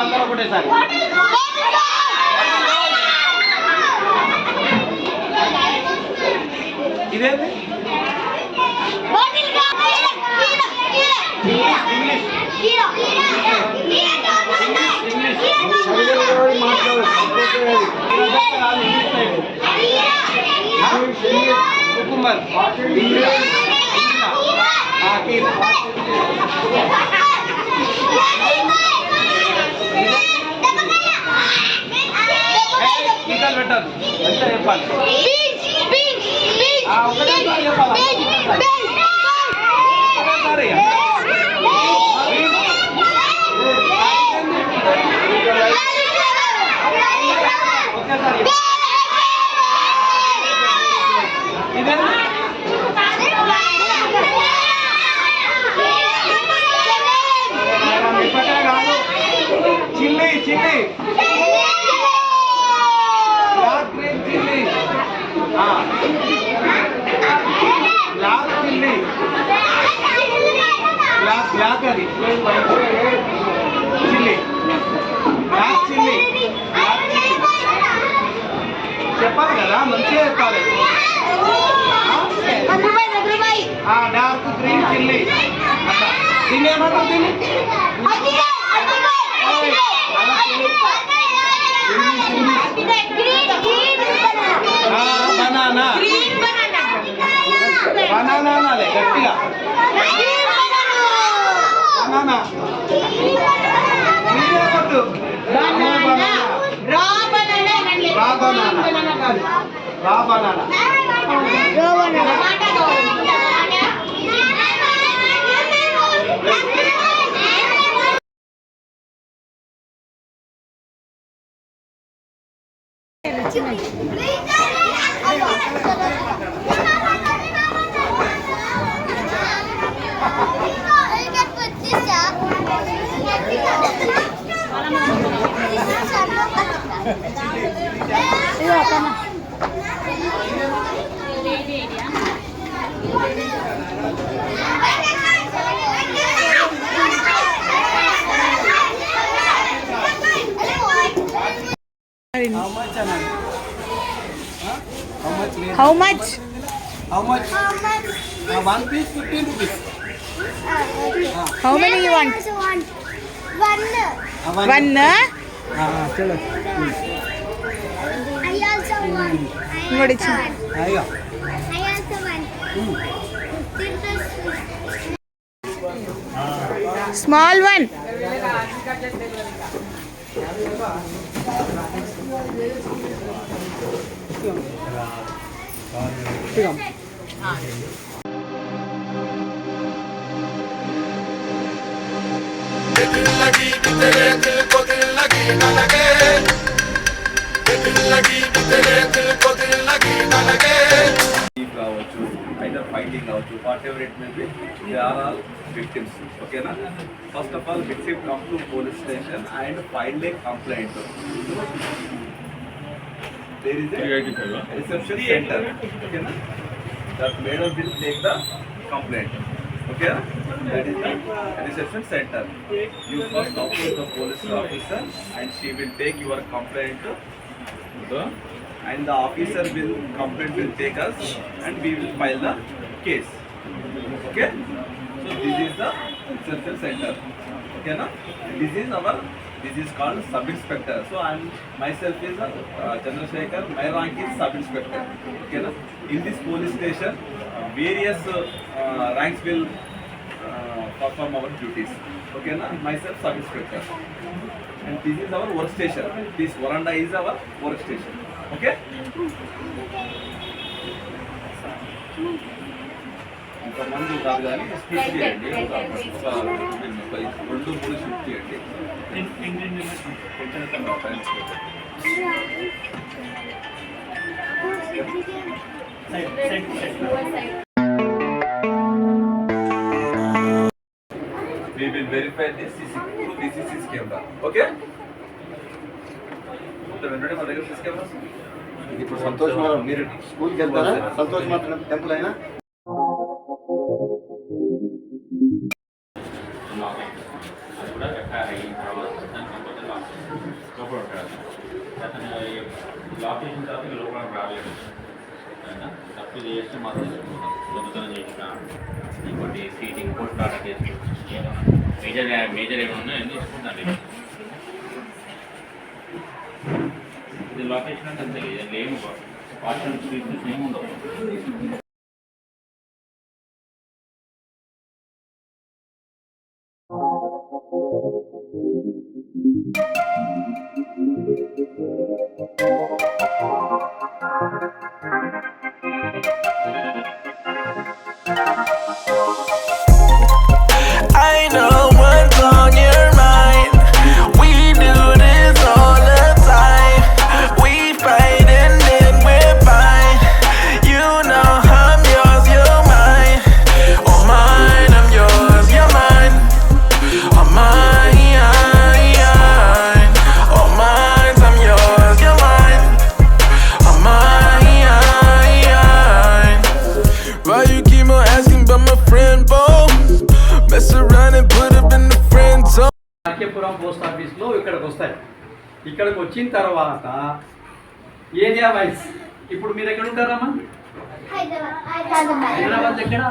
అందరూ ఒకటేసారి. ఇదేంటి? కుకుంబర్ టీకాలు పెట్టాలి మంచిగా చెప్పాలి. ఒకటేసారి చెప్పాలి. Chilli chilli black green chilli black chilli black అది చిల్లీ బ్లాక్ చిల్లీ చెప్పాలి కదా మంచిగా చెప్పాలి. డార్క్ గ్రీన్ చిల్లీ అట్లా దీన్ని ఏమంటారు? దీన్ని బనానా బనానా అనాలి గట్టిగా. బనానా రా banana How much? How much? One piece 15 rupees. How many you want? One. चलो. I also want. What is it? आएगा. I also want. Small one. लगी तेरे दिल को दिल लगी न लगे, दिल लगी तेरे दिल को दिल लगी न लगे. కావచ్చు ఐదర్ ఫైటింగ్ కావచ్చు whatever it may be they are all victims. ఓకేనా? First of all victim come to police station and file a complaint. There is a reception centre. ఓకేనా? That madam will take the complaint. Okay, that is the reception center. You first approach the police officer and she will take your complaint and the officer will take us and we will file the case. Okay, so this is the reception center. Okay na? This is called sub inspector. So myself is Chandrasekhar. My rank is sub inspector. Okay na? In this police station various ranks will perform our duties. Okay na? Myself sub inspector. And this is our work station. This veranda is our work station. Okay? ఇంతమంది కాదు కానీ split చేయండి. ఒక 2-3 shift చేయండి. We will verify this CCTV camera. Okay? వెంటనే మన దగ్గర CCTV cameras. ఇప్పుడు సంతోష్ మీరు స్కూల్కి వెళ్తారా? సంతోష్ మాత్రం టెంపుల్ అయినా అది కూడా ఎఫ్ఐఆర్ అయిన తర్వాత దాని కంపల్సరీ లోపల ఉంటాడు అతను లాక్ చేసిన తర్వాత లోపల రాలేదు అయినా తప్పు చేస్తే మాత్రం దొంగతనం చేసిన ఇంకోటి సీటింగ్ ఇంకోటి టాటా కేసు ఏమైనా మేజర్ ఏమైనా ఉన్నాయో అన్నీ తీసుకుంటాను ఇది లొకేషన్ అంటే అంతే ఏమి పార్సల్ స్ట్రీట్స్ ఏమి ఉండవు. I know what's on your mind. We do this all the time. We fight and then we're fine. You know I'm yours, you're mine. Oh mine, I'm yours, you're mine. Oh mine, oh mine, I'm yours, you're mine. Oh mine. Why you keep on asking about my friend, Bo? Mess around and put up in the friend zone. RK Puram post ఆఫీస్లో ఇక్కడికి వస్తాయి. ఇక్కడికి వచ్చిన తర్వాత area wise ఇప్పుడు మీరు ఎక్కడ ఉంటారమ్మా? హైదరాబాద్ ఎక్కడ?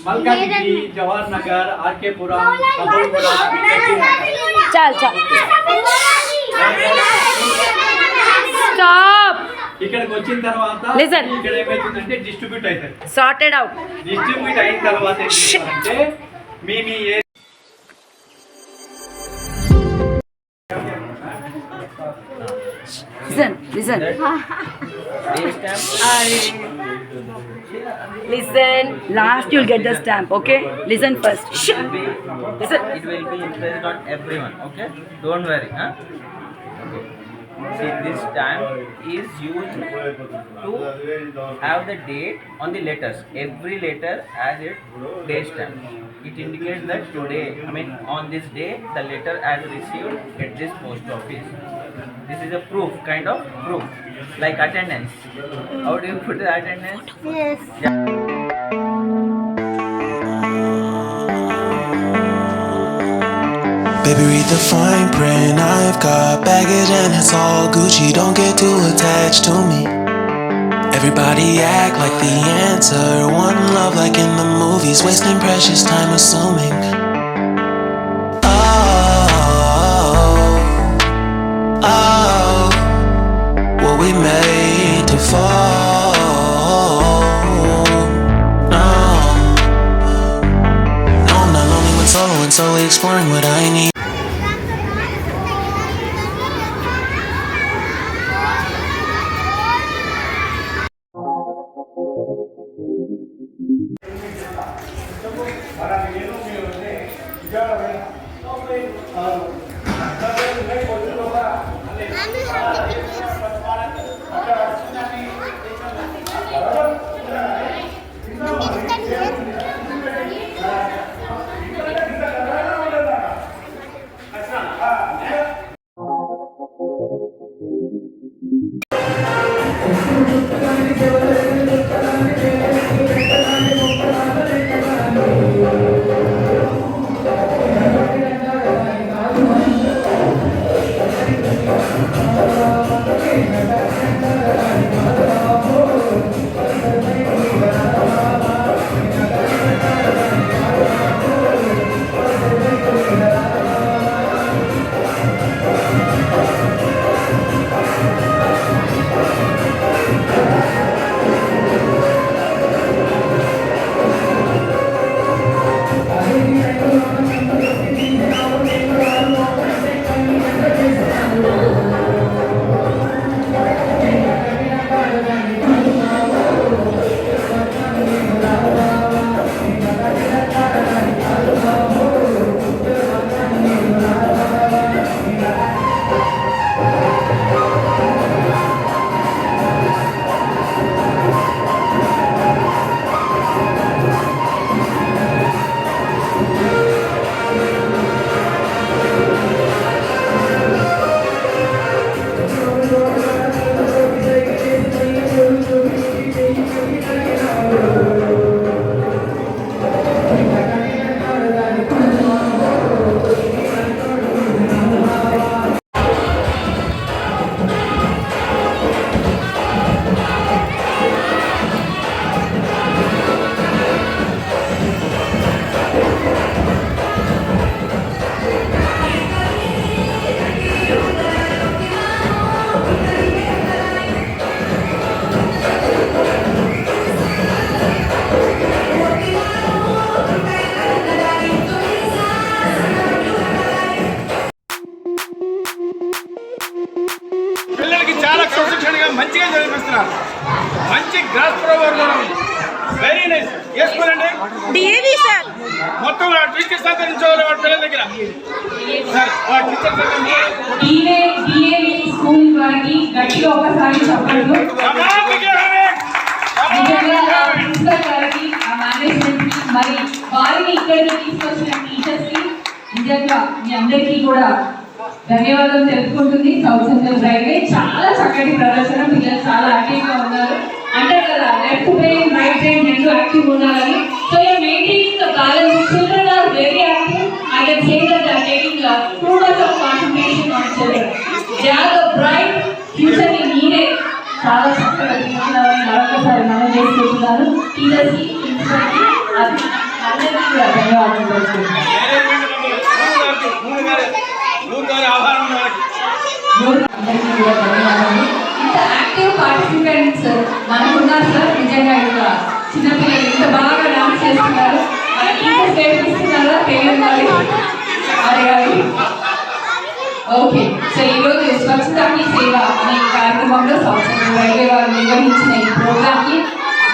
మల్కాజిగిరి, జవహర్ నగర్, ఆర్కేపురం, కబూల్గూడ, చాలు స్టాప్. ఇక్కడికి వచ్చిన తర్వాత Listen. ఇక్కడ ఏమవుతుందంటే డిస్ట్రిబ్యూట్ అవుతాయి. Sorted out. డిస్ట్రిబ్యూట్ అయిన తర్వాత ఏం చేస్తారంటే మీ Listen. Last you'll get the stamp, okay? Listen first. Listen. It will be impressed on everyone, okay? Don't worry, huh? Okay. See, this stamp is used to have the date on the letters. Every letter has its date stamp. It indicates that today, on this day, the letter has received at this post office. This is a proof, kind of proof, like attendance. How do you put the attendance? Yes. Baby, read the fine print. I've got baggage and it's all Gucci. Don't get too attached to me. Everybody act like the answer. One love like in the movies. Wasting precious time assuming. Oh, were we made to fall? No, I'm not lonely when solo and solely exploring what I need. Grass flower కూడా ఉంది. Very nice. ఏ school అండి? DAV sir. మొత్తం teachers అంతా నిల్చోవాలి వాడి పిల్లల దగ్గర. సార్ వాడి టీచర్స్ అంతా డిఏవి స్కూల్ వారికి గట్టిగా ఒకసారి చెప్పండి. నిజంగా ప్రిన్సిపల్ గారికి, ఆ మేనేజ్మెంట్ కి, మరి వారిని ఇక్కడికి తీసుకొచ్చిన టీచర్స్ కి నిజంగా మీ అందరికీ కూడా ధన్యవాదాలు తెలుపుకుంటుంది సౌత్ సెంట్రల్ రైల్వే. చాలా చక్కటి ప్రదర్శన, పిల్లలు చాలా యాక్టివ్ గా ఉన్నారు. అంటారు కదా లెఫ్ట్ బ్రెయిన్ రైట్ బ్రెయిన్ రెండు యాక్టివ్ ఉండాలని. So your maintaining the balance. Children are very active. I can say that they are taking too much of concentration on children. They are the bright future ని మీరే చాలా చక్కగా తీసుకున్నారని మరొకసారి మనం చేసుకుంటున్నాను. టీచర్స్ కి, ప్రిన్సిపల్ కి, అందరికీ కూడా ధన్యవాదాలు తెలుపుతున్నాను. అందరికీ కూడా ధన్యవాదాలు. ఇంత యాక్టివ్ పార్టిసిపెంట్స్ మనకున్నారు సార్. నిజంగా ఇంకా చిన్నపిల్లలు ఇంత బాగా డాన్స్ చేస్తున్నారు. మన టీచర్స్ నేర్పిస్తున్నారా తెలియదు అడగాలి. ఓకే, సో ఈరోజు స్వచ్ఛతా హీ సేవ అనే కార్యక్రమంలో సౌత్ సెంట్రల్ రైల్వే వారు నిర్వహించిన ఈ ప్రోగ్రామ్కి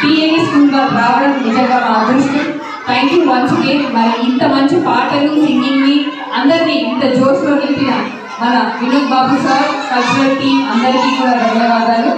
డిఏవి స్కూల్ వారు రావడం నిజంగా మా అదృష్టం. Thank you once again. మరి ఇంత మంచి పాటలు, సింగింగ్ని అందరినీ ఇంత జోష్లో నింపిన మన వినోద్ బాబు సార్, కల్చరల్ టీం అందరికీ కూడా ధన్యవాదాలు.